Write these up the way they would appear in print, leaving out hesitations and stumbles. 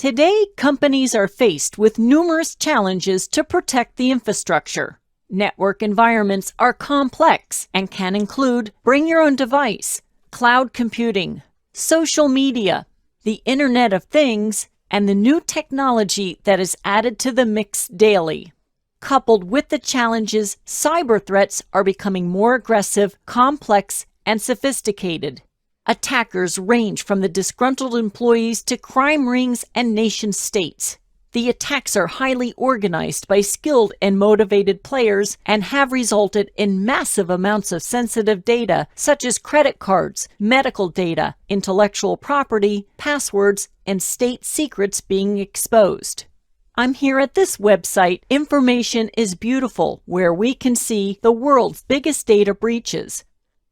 Today, companies are faced with numerous challenges to protect the infrastructure. Network environments are complex and can include bring your own device, cloud computing, social media, the Internet of Things, and the new technology that is added to the mix daily. Coupled with the challenges, cyber threats are becoming more aggressive, complex, and sophisticated. Attackers range from the disgruntled employees to crime rings and nation-states. The attacks are highly organized by skilled and motivated players and have resulted in massive amounts of sensitive data such as credit cards, medical data, intellectual property, passwords, and state secrets being exposed. I'm here at this website, Information is Beautiful, where we can see the world's biggest data breaches.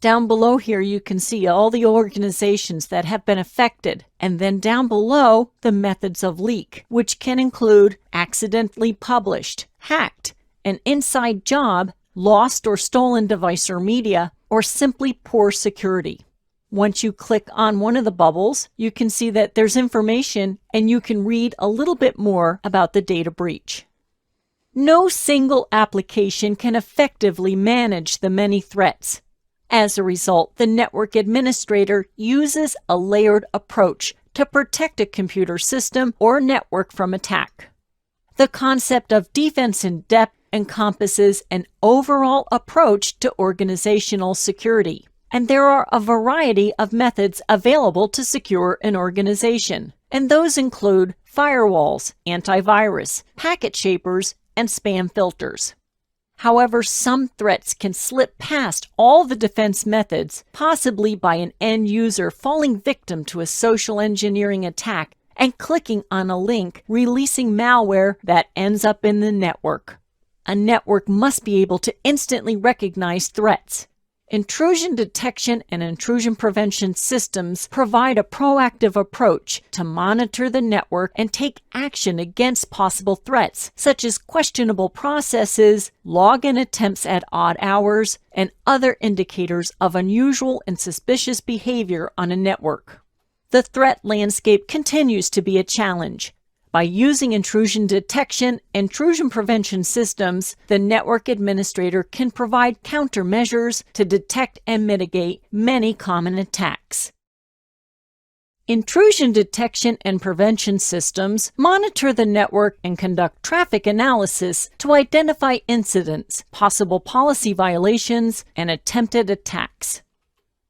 Down below here you can see all the organizations that have been affected, and then down below the methods of leak, which can include accidentally published, hacked, an inside job, lost or stolen device or media, or simply poor security. Once you click on one of the bubbles, you can see that there's information and you can read a little bit more about the data breach. No single application can effectively manage the many threats. As a result, the network administrator uses a layered approach to protect a computer system or network from attack. The concept of defense in depth encompasses an overall approach to organizational security, and there are a variety of methods available to secure an organization, and those include firewalls, antivirus, packet shapers, and spam filters. However, some threats can slip past all the defense methods, possibly by an end user falling victim to a social engineering attack and clicking on a link releasing malware that ends up in the network. A network must be able to instantly recognize threats. Intrusion detection and intrusion prevention systems provide a proactive approach to monitor the network and take action against possible threats, such as questionable processes, login attempts at odd hours, and other indicators of unusual and suspicious behavior on a network. The threat landscape continues to be a challenge. By using intrusion detection and intrusion prevention systems, the network administrator can provide countermeasures to detect and mitigate many common attacks. Intrusion detection and prevention systems monitor the network and conduct traffic analysis to identify incidents, possible policy violations, and attempted attacks.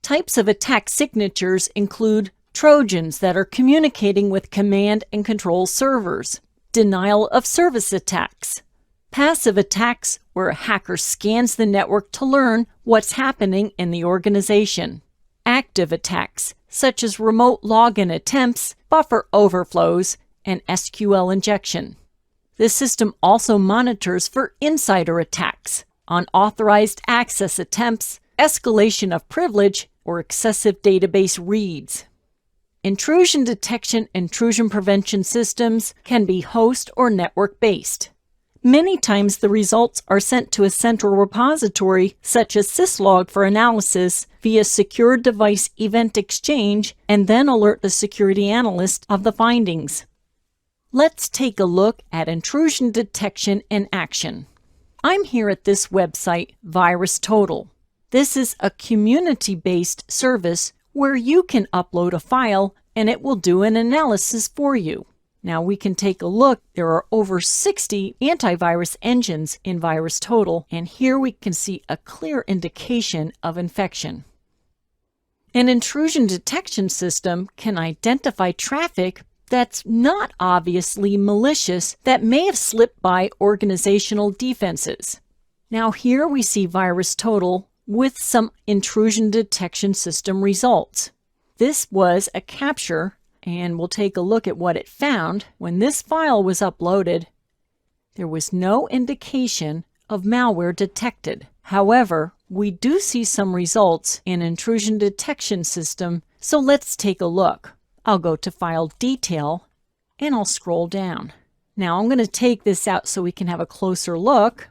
Types of attack signatures include Trojans that are communicating with command and control servers, denial of service attacks, passive attacks where a hacker scans the network to learn what's happening in the organization, active attacks such as remote login attempts, buffer overflows, and SQL injection. The system also monitors for insider attacks, unauthorized access attempts, escalation of privilege, or excessive database reads. Intrusion detection and intrusion prevention systems can be host or network-based. Many times the results are sent to a central repository such as syslog for analysis via secure device event exchange and then alert the security analyst of the findings. Let's take a look at intrusion detection in action. I'm here at this website, VirusTotal. This is a community-based service where you can upload a file and it will do an analysis for you. Now we can take a look. There are over 60 antivirus engines in VirusTotal, and here we can see a clear indication of infection. An intrusion detection system can identify traffic that's not obviously malicious that may have slipped by organizational defenses. Now here we see VirusTotal with some intrusion detection system results. This was a capture, and we'll take a look at what it found. When this file was uploaded, there was no indication of malware detected. However, we do see some results in intrusion detection system, so let's take a look. I'll go to File Detail, and I'll scroll down. Now I'm going to take this out so we can have a closer look.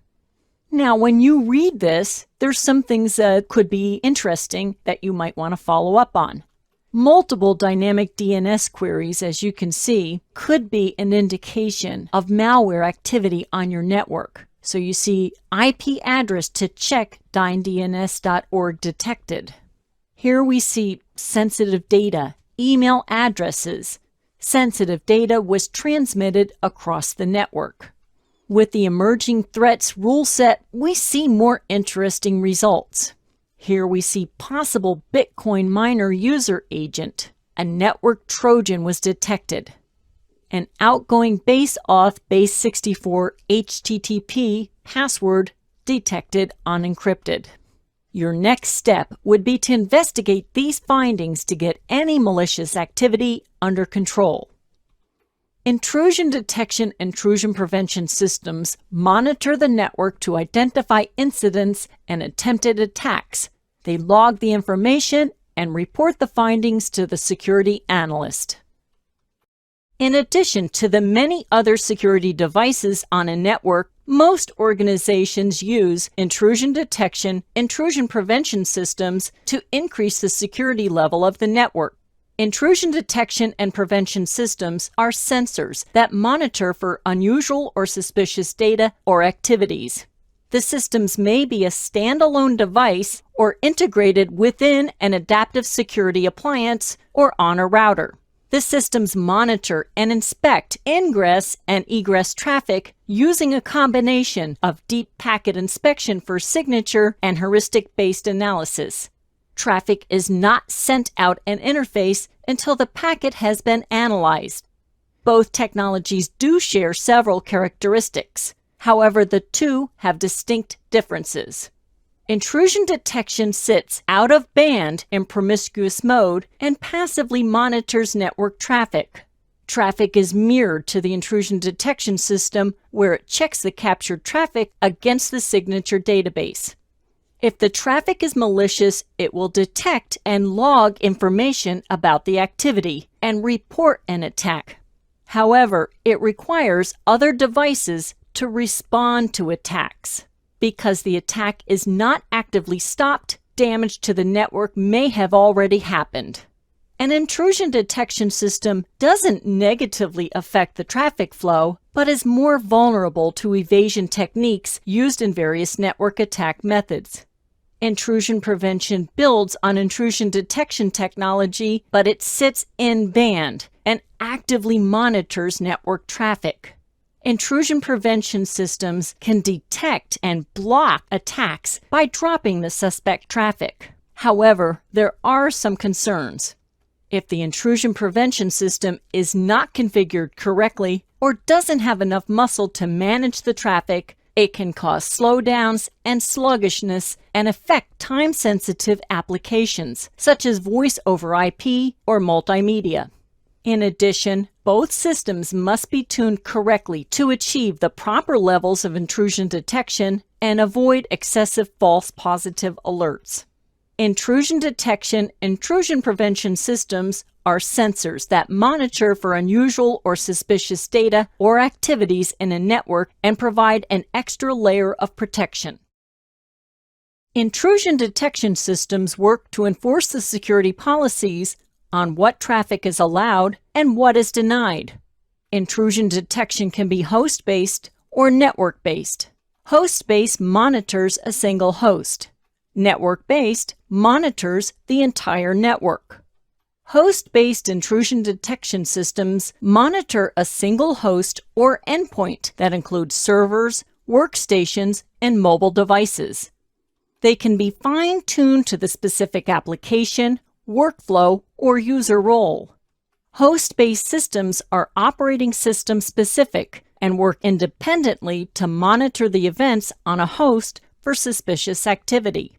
Now, when you read this, there's some things that could be interesting that you might want to follow up on. Multiple dynamic DNS queries, as you can see, could be an indication of malware activity on your network. So you see IP address to check dynedns.org detected. Here we see sensitive data, email addresses. Sensitive data was transmitted across the network. With the emerging threats rule set, we see more interesting results. Here we see possible Bitcoin miner user agent. A network Trojan was detected. An outgoing base auth base64 HTTP password detected unencrypted. Your next step would be to investigate these findings to get any malicious activity under control. Intrusion detection and intrusion prevention systems monitor the network to identify incidents and attempted attacks. They log the information and report the findings to the security analyst. In addition to the many other security devices on a network, most organizations use intrusion detection, intrusion prevention systems to increase the security level of the network. Intrusion detection and prevention systems are sensors that monitor for unusual or suspicious data or activities. The systems may be a standalone device or integrated within an adaptive security appliance or on a router. The systems monitor and inspect ingress and egress traffic using a combination of deep packet inspection for signature and heuristic-based analysis. Traffic is not sent out an interface until the packet has been analyzed. Both technologies do share several characteristics. However, the two have distinct differences. Intrusion detection sits out of band in promiscuous mode and passively monitors network traffic. Traffic is mirrored to the intrusion detection system, where it checks the captured traffic against the signature database. If the traffic is malicious, it will detect and log information about the activity and report an attack. However, it requires other devices to respond to attacks. Because the attack is not actively stopped, damage to the network may have already happened. An intrusion detection system doesn't negatively affect the traffic flow, but is more vulnerable to evasion techniques used in various network attack methods. Intrusion prevention builds on intrusion detection technology, but it sits in band and actively monitors network traffic. Intrusion prevention systems can detect and block attacks by dropping the suspect traffic. However, there are some concerns. If the intrusion prevention system is not configured correctly or doesn't have enough muscle to manage the traffic, it can cause slowdowns and sluggishness and affect time-sensitive applications, such as voice over IP or multimedia. In addition, both systems must be tuned correctly to achieve the proper levels of intrusion detection and avoid excessive false positive alerts. Intrusion detection, intrusion prevention systems are sensors that monitor for unusual or suspicious data or activities in a network and provide an extra layer of protection. Intrusion detection systems work to enforce the security policies on what traffic is allowed and what is denied. Intrusion detection can be host-based or network-based. Host-based monitors a single host. Network-based monitors the entire network. Host-based intrusion detection systems monitor a single host or endpoint that includes servers, workstations, and mobile devices. They can be fine-tuned to the specific application, workflow, or user role. Host-based systems are operating system specific and work independently to monitor the events on a host for suspicious activity.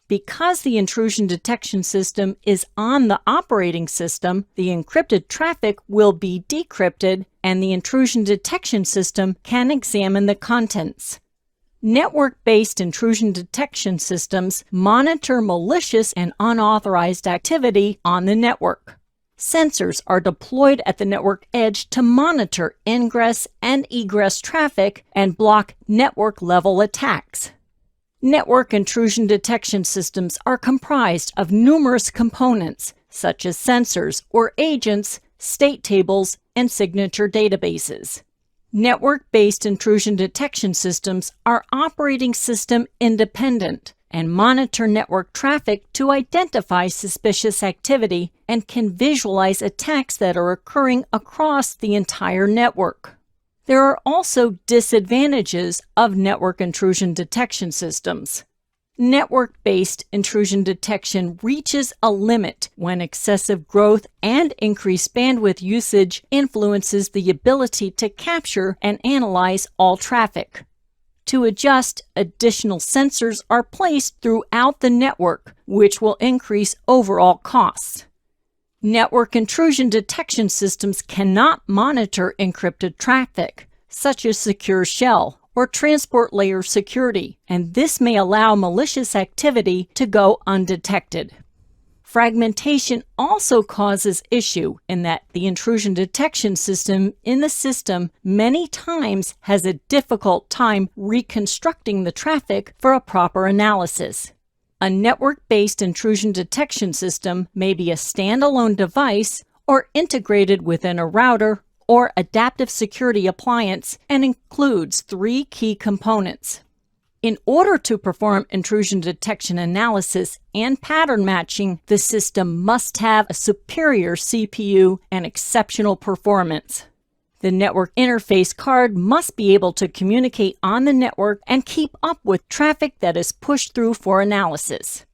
Because the intrusion detection system is on the operating system, the encrypted traffic will be decrypted and the intrusion detection system can examine the contents. Network-based intrusion detection systems monitor malicious and unauthorized activity on the network. Sensors are deployed at the network edge to monitor ingress and egress traffic and block network-level attacks. Network intrusion detection systems are comprised of numerous components, such as sensors or agents, state tables, and signature databases. Network-based intrusion detection systems are operating system independent and monitor network traffic to identify suspicious activity and can visualize attacks that are occurring across the entire network. There are also disadvantages of network intrusion detection systems. Network-based intrusion detection reaches a limit when excessive growth and increased bandwidth usage influences the ability to capture and analyze all traffic. To adjust, additional sensors are placed throughout the network, which will increase overall costs. Network intrusion detection systems cannot monitor encrypted traffic, such as secure shell or transport layer security, and this may allow malicious activity to go undetected. Fragmentation also causes issue in that the intrusion detection system in the system many times has a difficult time reconstructing the traffic for a proper analysis. A network-based intrusion detection system may be a standalone device or integrated within a router or adaptive security appliance and includes 3 key components. In order to perform intrusion detection analysis and pattern matching, the system must have a superior CPU and exceptional performance. The network interface card must be able to communicate on the network and keep up with traffic that is pushed through for analysis.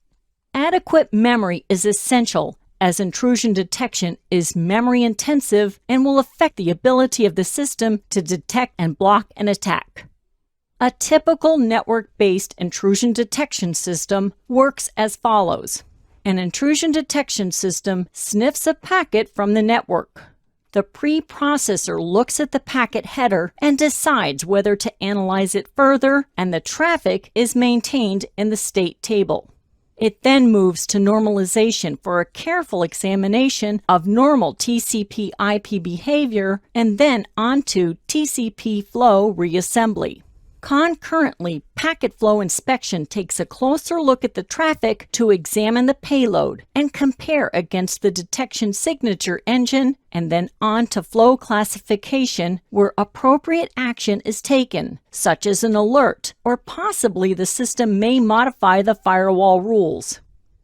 Adequate memory is essential, as intrusion detection is memory intensive and will affect the ability of the system to detect and block an attack. A typical network-based intrusion detection system works as follows. An intrusion detection system sniffs a packet from the network. The preprocessor looks at the packet header and decides whether to analyze it further, and the traffic is maintained in the state table. It then moves to normalization for a careful examination of normal TCP/IP behavior and then onto TCP flow reassembly. Concurrently, packet flow inspection takes a closer look at the traffic to examine the payload and compare against the detection signature engine, and then on to flow classification where appropriate action is taken, such as an alert, or possibly the system may modify the firewall rules.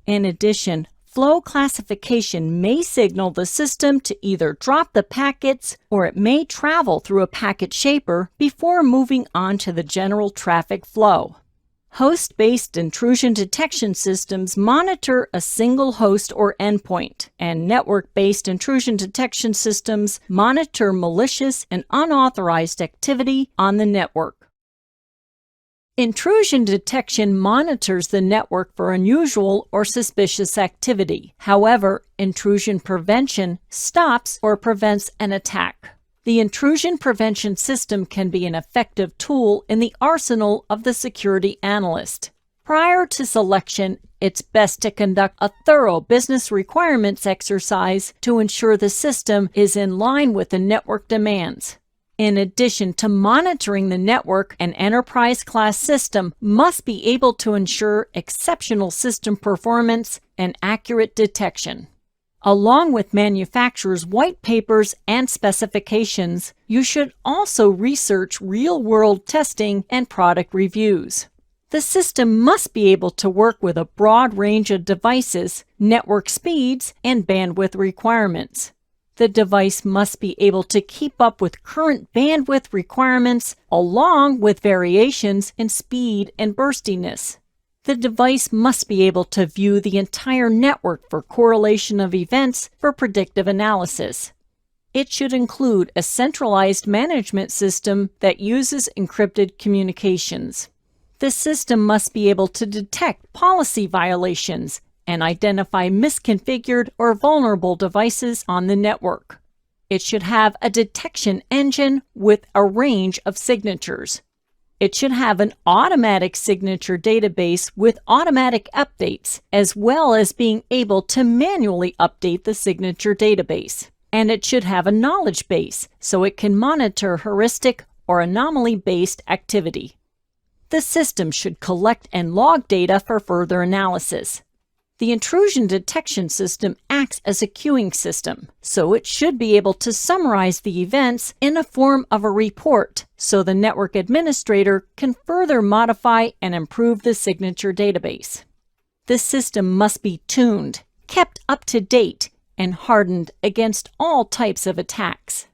In addition, flow classification may signal the system to either drop the packets or it may travel through a packet shaper before moving on to the general traffic flow. Host-based intrusion detection systems monitor a single host or endpoint, and network-based intrusion detection systems monitor malicious and unauthorized activity on the network. Intrusion detection monitors the network for unusual or suspicious activity. However, intrusion prevention stops or prevents an attack. The intrusion prevention system can be an effective tool in the arsenal of the security analyst. Prior to selection, it's best to conduct a thorough business requirements exercise to ensure the system is in line with the network demands. In addition to monitoring the network, an enterprise-class system must be able to ensure exceptional system performance and accurate detection. Along with manufacturers' white papers and specifications, you should also research real-world testing and product reviews. The system must be able to work with a broad range of devices, network speeds, and bandwidth requirements. The device must be able to keep up with current bandwidth requirements along with variations in speed and burstiness. The device must be able to view the entire network for correlation of events for predictive analysis. It should include a centralized management system that uses encrypted communications. The system must be able to detect policy violations and identify misconfigured or vulnerable devices on the network. It should have a detection engine with a range of signatures. It should have an automatic signature database with automatic updates, as well as being able to manually update the signature database. And it should have a knowledge base, so it can monitor heuristic or anomaly-based activity. The system should collect and log data for further analysis. The intrusion detection system acts as a queuing system, so it should be able to summarize the events in a form of a report so the network administrator can further modify and improve the signature database. This system must be tuned, kept up to date, and hardened against all types of attacks.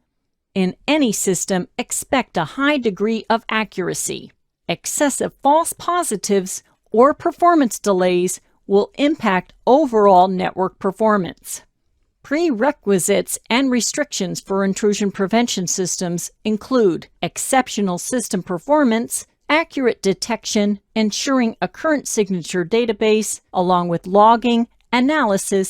In any system, expect a high degree of accuracy. Excessive false positives or performance delays will impact overall network performance. Prerequisites and restrictions for intrusion prevention systems include exceptional system performance, accurate detection, ensuring a current signature database, along with logging, analysis,